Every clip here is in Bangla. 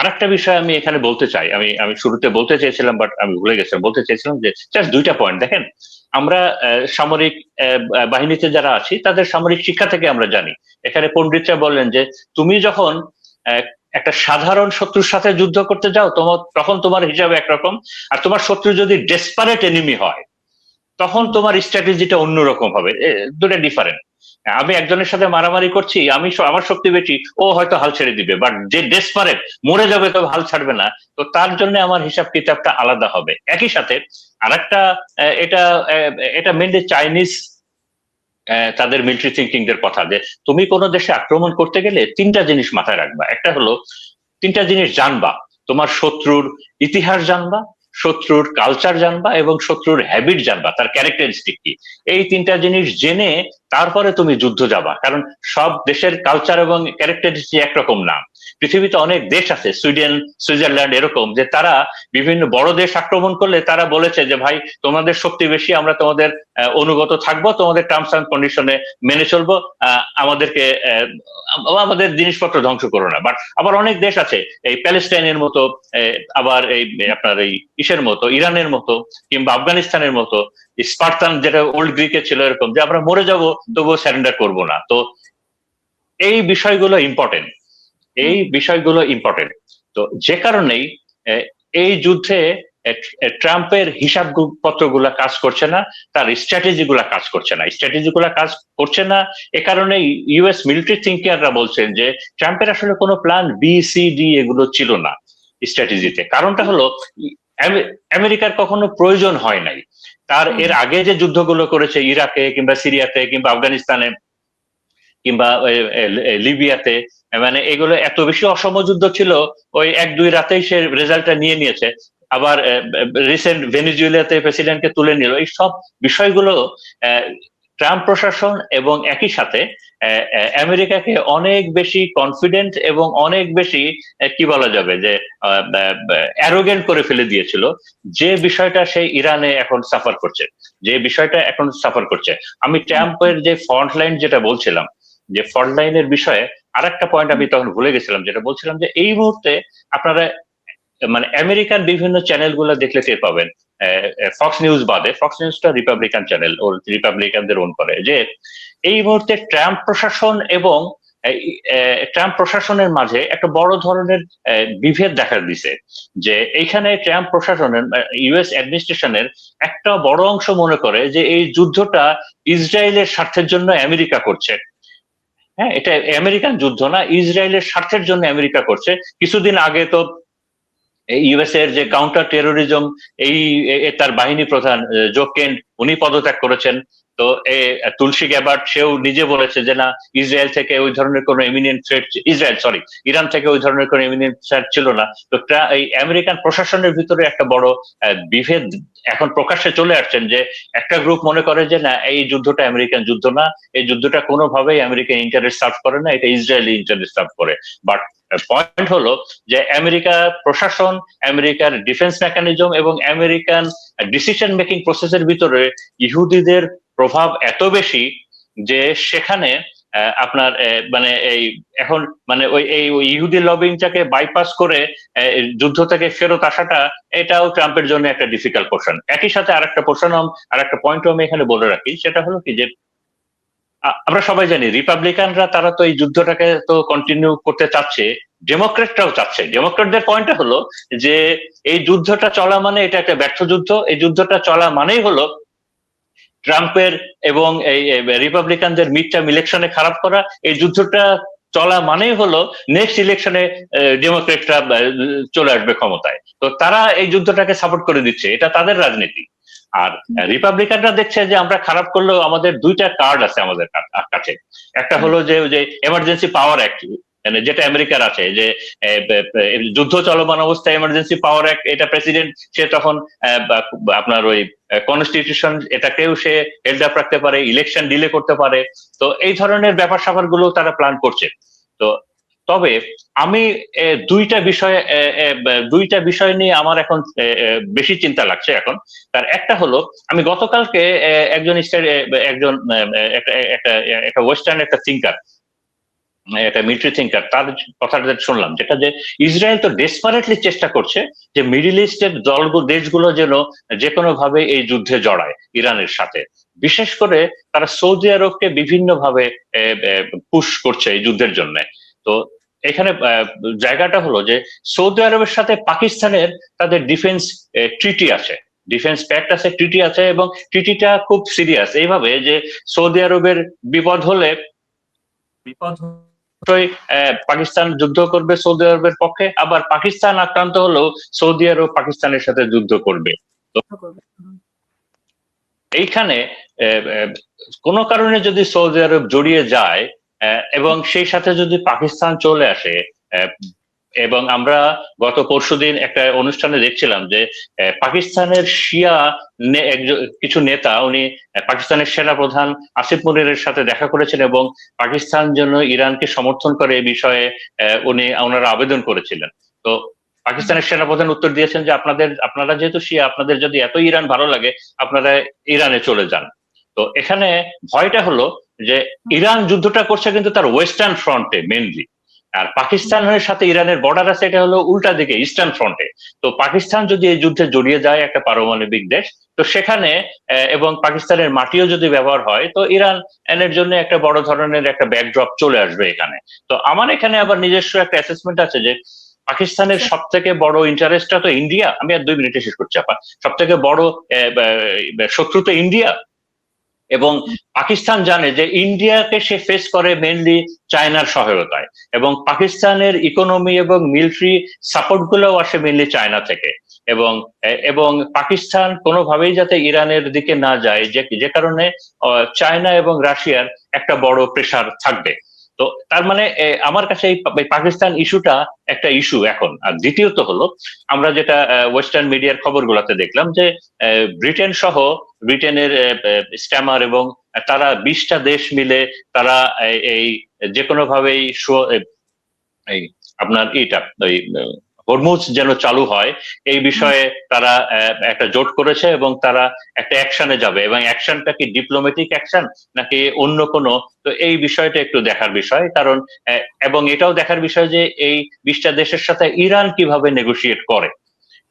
আরেকটা বিষয় আমি এখানে বলতে চাই, আমি আমি শুরুতে বলতে চেয়েছিলাম বাট আমি ভুলে গেছিলাম, বলতে চেয়েছিলাম যে জাস্ট দুইটা পয়েন্ট দেখেন। আমরা সামরিক বাহিনীতে যারা আছি তাদের সামরিক শিক্ষা থেকে আমরা জানি, এখানে পণ্ডিতরা বললেন যে তুমি যখন আহ, একটা সাধারণ শত্রুর সাথে যুদ্ধ করতে যাও তোমার তখন তোমার হিসাবে একরকম, আর তোমার শত্রু যদি ডেসপারেট এনিমি হয় তখন তোমার স্ট্র্যাটেজিটা অন্যরকম হবে। দুটো ডিফারেন্ট। আমি একজনের সাথে মারামারি করছি, আমার শক্তি বেশি, ও হয়তো হাল ছেড়ে দিবে, বাট যে ডেসপারেট মরে যাবে তবে হাল ছাড়বে না, তো তার জন্য আমার হিসাব কিতাবটা আলাদা হবে। একই সাথে আরেকটা এটা এটা মেনলি চাইনিজ তাদের মিলিটারি থিঙ্কিং এর কথা, যে তুমি কোনো দেশে আক্রমণ করতে গেলে তিনটা জিনিস মাথায় রাখবা। একটা হলো তিনটা জিনিস জানবা, তোমার শত্রুর ইতিহাস জানবা, শত্রুর কালচার জানবা এবং শত্রুর হ্যাবিট জানবা, তার ক্যারেক্টারিস্টিক কি। এই তিনটা জিনিস জেনে তারপরে তুমি যুদ্ধ যাবা, কারণ সব দেশের কালচার এবং ক্যারেক্টারিস্টিক একরকম না। পৃথিবীতে অনেক দেশ আছে, সুইডেন, সুইজারল্যান্ড এরকম, যে তারা বিভিন্ন বড় দেশ আক্রমণ করলে তারা বলেছে যে ভাই তোমাদের শক্তি বেশি, আমরা তোমাদের অনুগত থাকবো, তোমাদের টার্মস অ্যান্ড কন্ডিশনে মেনে চলবো, আমাদেরকে আমাদের জিনিসপত্র ধ্বংস করো না। বাট আবার অনেক দেশ আছে, এই প্যালেস্টাইনের মতো, আবার এই আপনার এই ইসের মতো, ইরানের মতো, কিংবা আফগানিস্তানের মতো, স্পার্তান যেটা ওল্ড গ্রিকে ছিল, এরকম যে আমরা মরে যাব তবুও স্যারেন্ডার করব না। তো এই বিষয়গুলো ইম্পর্টেন্ট, এই বিষয়গুলো ইম্পর্টেন্ট। তো যে কারণেই এই যুদ্ধে ট্রাম্পের হিসাব পত্রগুলা কাজ করছে না, তার স্ট্র্যাটেজি গুলা কাজ করছে না, স্ট্র্যাটেজি গুলা কাজ করছে না। এ কারণে ইউএস মিলিটারি থিঙ্কাররা বলছেন যে ট্রাম্পের আসলে কোনো প্ল্যান বি সি ডি এগুলো ছিল না স্ট্র্যাটেজিতে। কারণটা হলো আমেরিকার কখনো প্রয়োজন হয় নাই। তার এর আগে যে যুদ্ধগুলো করেছে ইরাকে কিংবা সিরিয়াতে কিংবা আফগানিস্তানে কিংবা লিবিয়াতে, মানে এগুলো এত বেশি অসম যুদ্ধ ছিল, ওই এক দুই রাতেই সে রেজাল্টটা নিয়ে নিয়েছে। আবার রিসেন্ট ভেনিজুয়েলাতে প্রেসিডেন্টকে তুলে নিল। এই সব বিষয়গুলো ট্রাম্প প্রশাসন এবং একই সাথে আমেরিকাকে অনেক বেশি কনফিডেন্ট এবং অনেক বেশি কি বলা যাবে যে অ্যারোগেন্ট করে ফেলে দিয়েছিল, যে বিষয়টা সেই ইরানে এখন সাফার করছে, যে বিষয়টা এখন সাফার করছে। আমি ট্রাম্পের যে ফ্রন্ট লাইন যেটা বলছিলাম, যে ফ্রন্ট লাইনের বিষয়ে আর একটা পয়েন্ট আমি তখন ভুলে গেছিলাম, যেটা বলছিলাম যে এই মুহূর্তে আপনারা মানে আমেরিকান বিভিন্ন চ্যানেল গুলো দেখলে টের পাবেন, ফক্স নিউজ বাদে, ফক্স নিউজটা রিপাবলিকান চ্যানেল, ও রিপাবলিকানদের ওন করে, যে এই মুহূর্তে ট্রাম্প প্রশাসন এবং ট্রাম্প প্রশাসনের মাঝে একটা বড় ধরনের বিভেদ দেখা দিছে। যে এইখানে ট্রাম্প প্রশাসনের, ইউএস অ্যাডমিনিস্ট্রেশনের একটা বড় অংশ মনে করে যে এই যুদ্ধটা ইসরায়েলের স্বার্থের জন্য আমেরিকা করছে। হ্যাঁ, এটা আমেরিকান যুদ্ধ না, ইসরায়েলের স্বার্থের জন্য আমেরিকা করছে। কিছুদিন আগে তো ইউএস এর যে কাউন্টার টেরোরিজম, এই তার বাহিনী প্রধান জো কেন্ট, উনি পদত্যাগ করেছেন। তো তুলসী গ্যাবার্ট সেও নিজে বলেছে যে না, ইসরায়েল থেকে ওই ধরনের কোনো eminent threat, Israel sorry Iran থেকে ওই ধরনের কোনো এমিনেন্ট থ্রেট ছিল না। তো এই আমেরিকান প্রশাসনের ভিতরে একটা বড় বিভেদ এখন প্রকাশ্যে চলে আসছেন, যে একটা গ্রুপ মনে করে যে না, এই যুদ্ধটা আমেরিকান যুদ্ধ না, এই যুদ্ধটা কোনোভাবেই আমেরিকান ইন্টারেস্ট সার্ভ করে না, এটা ইসরায়েলি ইন্টারেস্ট সার্ভ করে। বাট পয়েন্ট হলো যে আমেরিকা প্রশাসন, আমেরিকার ডিফেন্স মেকানিজম এবং আমেরিকান ডিসিশন মেকিং প্রসেসের ভিতরে ইহুদিদের প্রভাব এত বেশি যে সেখানে আপনার মানে এই এখন মানে ওই ইহুদি লবিংটাকে বাইপাস করে যুদ্ধ থেকে ফেরত আসাটা, এটাও ট্রাম্পের জন্য একটা ডিফিকাল্ট পোর্শন। একই সাথে আরেকটা পোর্শন, আরেকটা পয়েন্টও আমি এখানে বলে রাখি, সেটা হলো কি যে আমরা সবাই জানি রিপাবলিকানরা তারা তো এই যুদ্ধটাকে তো কন্টিনিউ করতে চাচ্ছে, ডেমোক্রেটরাও চাচ্ছে। ডেমোক্রেটদের পয়েন্টটা হলো যে এই যুদ্ধটা চলা মানে এটা একটা ব্যর্থ যুদ্ধ, এই যুদ্ধটা চলা মানেই হলো ট্রাম্পের এবং এই রিপাবলিকানদের মিড টার্ম ইলেকশনে খারাপ করা, এই যুদ্ধটা চলা মানেই হলো নেক্সট ইলেকশনে ডেমোক্রেটরা চলে আসবে ক্ষমতায়। তো তারা এই যুদ্ধটাকে সাপোর্ট করে দিচ্ছে, এটা তাদের রাজনীতি। আর রিপাবলিকানরা দেখছে যে আমরা খারাপ করলেও আমাদের দুইটা কার্ড আছে আমাদের কাছে। একটা হলো যে যে এমার্জেন্সি পাওয়ার অ্যাক্ট, মানে যেটা আমেরিকার আছে, যে যুদ্ধ চলমান অবস্থায় এমার্জেন্সি পাওয়ার অ্যাক্ট, এটা প্রেসিডেন্ট সে তখন আপনার ওই কনস্টিটিউশন এটাকেও সে হেল্ড আপ রাখতে পারে, ইলেকশন ডিলে করতে পারে। তো এই ধরনের ব্যাপার স্যাপার গুলো তারা প্ল্যান করছে। তো তবে আমি দুইটা বিষয় নিয়ে আমার এখন বেশি চিন্তা লাগছে এখন। তার একটা হলো, আমি গতকালকে একজন একটা ওয়েস্টার্ন একটা থিঙ্কার, একটা মিলিটারি থিঙ্কার, তার কথাটা শুনলাম, যেটা যে ইসরায়েল তো ডেসপারেটলি চেষ্টা করছে যে মিডিল ইস্টের দেশগুলো যেন যে কোনো ভাবে এই যুদ্ধে জড়ায় ইরানের সাথে। বিশেষ করে তারা সৌদি আরবকে বিভিন্ন ভাবে পুশ করছে এই যুদ্ধের জন্য। তো এখানে জায়গাটা হলো যে সৌদি আরবের সাথে পাকিস্তানের তাদের ডিফেন্স ট্রিটি আছে, ডিফেন্স প্যাক্ট আছে, ট্রিটি আছে, এবং ট্রিটিটা খুব সিরিয়াস এইভাবে যে সৌদি আরবের বিপদ হলে অবশ্যই পাকিস্তান যুদ্ধ করবে সৌদি আরবের পক্ষে, আবার পাকিস্তান আক্রান্ত হলেও সৌদি আরব পাকিস্তানের সাথে যুদ্ধ করবে। তো এইখানে কোনো কারণে যদি সৌদি আরব জড়িয়ে যায় এবং সেই সাথে যদি পাকিস্তান চলে আসে, এবং আমরা গত পরশুদিন একটা অনুষ্ঠানে দেখছিলাম যে পাকিস্তানের শিয়া কিছু নেতা, উনি পাকিস্তানের সেনাপ্রধান আসিফ মনিরের সাথে দেখা করেছেন এবং পাকিস্তান যেন ইরানকে সমর্থন করে এই বিষয়ে ওনারা আবেদন করেছিলেন। তো পাকিস্তানের সেনাপ্রধান উত্তর দিয়েছেন যে আপনারা যেহেতু শিয়া, আপনাদের যদি এত ইরান ভালো লাগে, আপনারা ইরানে চলে যান। তো এখানে ভয়টা হলো যে ইরান যুদ্ধটা করছে কিন্তু তার ওয়েস্টার্ন ফ্রন্টে মেনলি, আর পাকিস্তানের সাথে ইরানের বর্ডার আছে এটা হলো উল্টা দিকে ইস্টার্ন ফ্রন্টে। তো পাকিস্তান যদি এই যুদ্ধে জড়িয়ে যায়, একটা পারমাণবিক দেশ, তো সেখানে এবং পাকিস্তানের মাটিও যদি ব্যবহার হয়, তো ইরান এর জন্য একটা বড় ধরনের একটা ব্যাকড্রপ চলে আসবে এখানে। তো আমার এখানে আবার নিজস্ব একটা অ্যাসেসমেন্ট আছে যে পাকিস্তানের সব থেকে বড় ইন্টারেস্টটা তো ইন্ডিয়া। আমি আর 2 মিনিটে শেষ করছি আপা। সব থেকে বড় শত্রু তো ইন্ডিয়া, এবং পাকিস্তান জানে যে ইন্ডিয়াকে সে ফেস করে মেনলি চায়নার সহায়তায়, এবং পাকিস্তানের ইকোনমি এবং মিলিটারি সাপোর্ট গুলোও আসে মেনলি চায়না থেকে। এবং এবং পাকিস্তান কোনোভাবেই যাতে ইরানের দিকে না যায়, যে কারণে চায়না এবং রাশিয়ার একটা বড় প্রেসার থাকবে। তো তার মানে আমার কাছে এই পাকিস্তান ইস্যুটা একটা ইস্যু এখন। আর দ্বিতীয়ত হলো, আমরা যেটা ওয়েস্টার্ন মিডিয়ার খবরগুলোতে দেখলাম যে ব্রিটেন সহ ব্রিটেনের স্ট্যামার এবং তারা 20টা দেশ মিলে তারা এই যে কোনো ভাবেই এই আপনার ওই হরমুজ যেন চালু হয় এই বিষয়ে তারা একটা জোট করেছে, এবং তারা একটা অ্যাকশনে যাবে, এবং অ্যাকশনটা কি ডিপ্লোম্যাটিক অ্যাকশন নাকি অন্য কোনো। তো এই বিষয়টা একটু দেখার বিষয়, কারণ এবং এটাও দেখার বিষয় যে এই 20টা দেশের সাথে ইরান কিভাবে নেগোশিয়েট করে,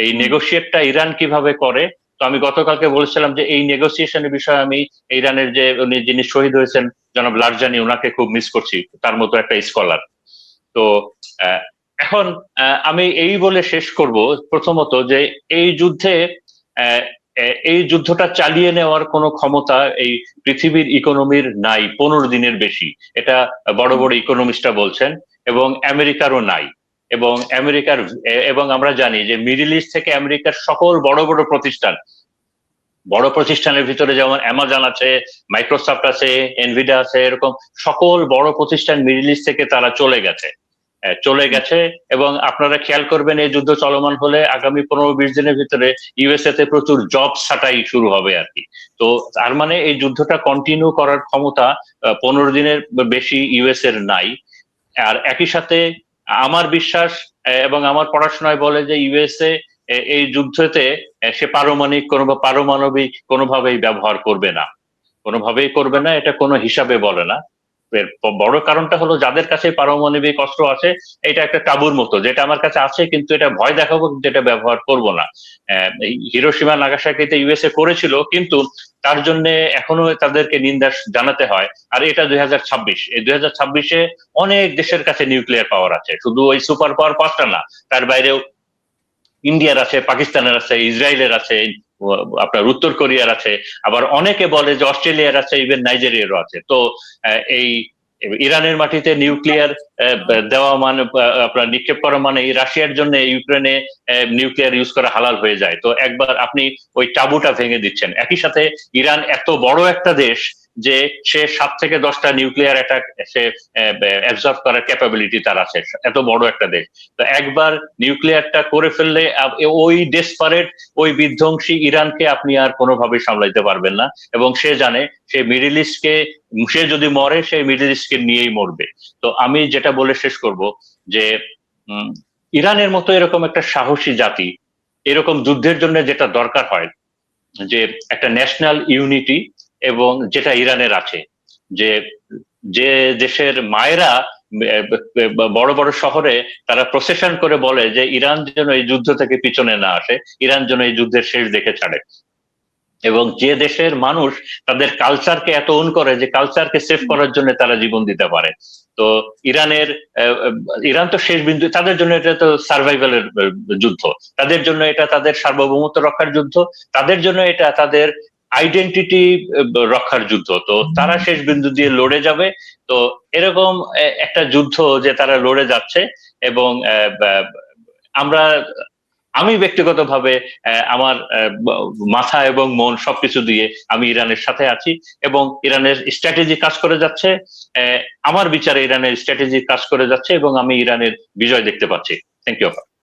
এই নেগোশিয়েটটা ইরান কিভাবে করে। তো আমি গতকালকে বলেছিলাম যে এই নেগোসিয়েশনের বিষয়ে আমি ইরানের যে যিনি শহীদ হয়েছেন জনাব লারজানি, ওনাকে খুব মিস করছি, তার মতো একটা স্কলার। তো এখন আমি এই বলে শেষ করব, প্রথমত যে এই যুদ্ধে এই যুদ্ধটা চালিয়ে নেওয়ার কোনো ক্ষমতা এই পৃথিবীর ইকোনমির নাই 15 দিনের বেশি, এটা বড় বড় ইকোনমিস্টরা বলছেন, এবং আমেরিকারও নাই। এবং আমরা জানি যে মিডিল ইস্ট থেকে আমেরিকার সকল বড় বড় প্রতিষ্ঠানের ভিতরে যেমন অ্যামাজন আছে, মাইক্রোসফট আছে, এনভিডিয়া আছে, এরকম সকল বড় প্রতিষ্ঠান মিডিল ইস্ট থেকে তারা চলে গেছে। এবং আপনারা খেয়াল করবেন এই যুদ্ধ চলমান হলে আগামী 15-20 দিনের ভিতরে ইউএসএ তে প্রচুর জব ছাঁটাই শুরু হবে আর কি। তো তার মানে এই যুদ্ধটা কন্টিনিউ করার ক্ষমতা 15 দিনের বেশি ইউএস এর নাই। আর একই সাথে আমার বিশ্বাস এবং আমার পড়াশোনায় বলে যে ইউএসএ এই যুদ্ধতে সে পারমাণবিক কোনোভাবেই ব্যবহার করবে না, এটা কোনো হিসাবে বলে না। এর বড় কারণটা হলো যাদের কাছে পারমাণবিক অস্ত্র আছে, এটা একটা তাবুর মতো, যেটা আমার কাছে আছে কিন্তু এটা ভয় দেখাবো কিন্তু এটা ব্যবহার করব না। হিরোশিমা নাগাসাকিতে ইউএসএ করেছিল, কিন্তু তার জন্য এখনো তাদেরকে নিন্দা জানাতে হয়। আর এটা 2026, এই 2026-এ অনেক দেশের কাছে নিউক্লিয়ার পাওয়ার আছে, শুধু ওই সুপার পাওয়ার 5টা না, তার বাইরেও ইন্ডিয়ার আছে, পাকিস্তানের আছে, ইসরায়েলের আছে, আপনার উত্তর কোরিয়ার আছে, আবার অনেকে বলে যে অস্ট্রেলিয়ার আছে, ইভেন নাইজেরিয়ারও আছে। তো এই ইরানের মাটিতে নিউক্লিয়ার দেওয়া মানে আপনার নিক্ষেপ করা মানে রাশিয়ার জন্য ইউক্রেনে নিউক্লিয়ার ইউজ করা হালাল হয়ে যায়। তো একবার আপনি ওই টাবুটা ভেঙে দিচ্ছেন। একই সাথে ইরান এত বড় একটা দেশ যে সে 7 থেকে 10টা নিউক্লিয়ার অ্যাটাক সে অ্যাবজর্ব করার ক্যাপাবিলিটি তার আছে, এত বড় একটা দেশ। তো একবার নিউক্লিয়ারটা করে ফেললে ওই ডেসপারেট, ওই বিধ্বংসী ইরানকে আপনি আর কোনোভাবে সামলাইতে পারবেন না। এবং সে জানে সে মিডিল ইস্টকে, সে যদি মরে সে মিডিল ইস্টকে নিয়েই মরবে। তো আমি যেটা বলে শেষ করব যে ইরানের মতো এরকম একটা সাহসী জাতি, এরকম যুদ্ধের জন্য যেটা দরকার হয় যে একটা ন্যাশনাল ইউনিটি, এবং যেটা ইরানের আছে, যে যে দেশের মায়েরা বড় বড় শহরে তারা প্রসেশন করে বলে যে ইরান যেন এই যুদ্ধ থেকে পিছনে না আসে, ইরান যেন এই যুদ্ধের শেষ দেখে ছাড়ে। এবং যে দেশের মানুষ তাদের কালচারকে এত ওন করে যে কালচারকে সেভ করার জন্য তারা জীবন দিতে পারে। তো ইরানের ইরান তো শেষ বিন্দু, তাদের জন্য এটা তো সার্ভাইভালের যুদ্ধ, তাদের জন্য এটা তাদের সার্বভৌমত্ব রক্ষার যুদ্ধ, তাদের জন্য এটা তাদের আইডেন্টিটি রক্ষার যুদ্ধ। তো তারা শেষ বিন্দু দিয়ে লড়ে যাবে। তো এরকম একটা যুদ্ধ যে তারা লড়ে যাচ্ছে। এবং আমরা, আমি ব্যক্তিগতভাবে আমার মাথা এবং মন সবকিছু দিয়ে আমি ইরানের সাথে আছি, এবং ইরানের স্ট্র্যাটেজি কাজ করে যাচ্ছে। আমার বিচারে ইরানের স্ট্র্যাটেজি কাজ করে যাচ্ছে, এবং আমি ইরানের বিজয় দেখতে পাচ্ছি। Thank you.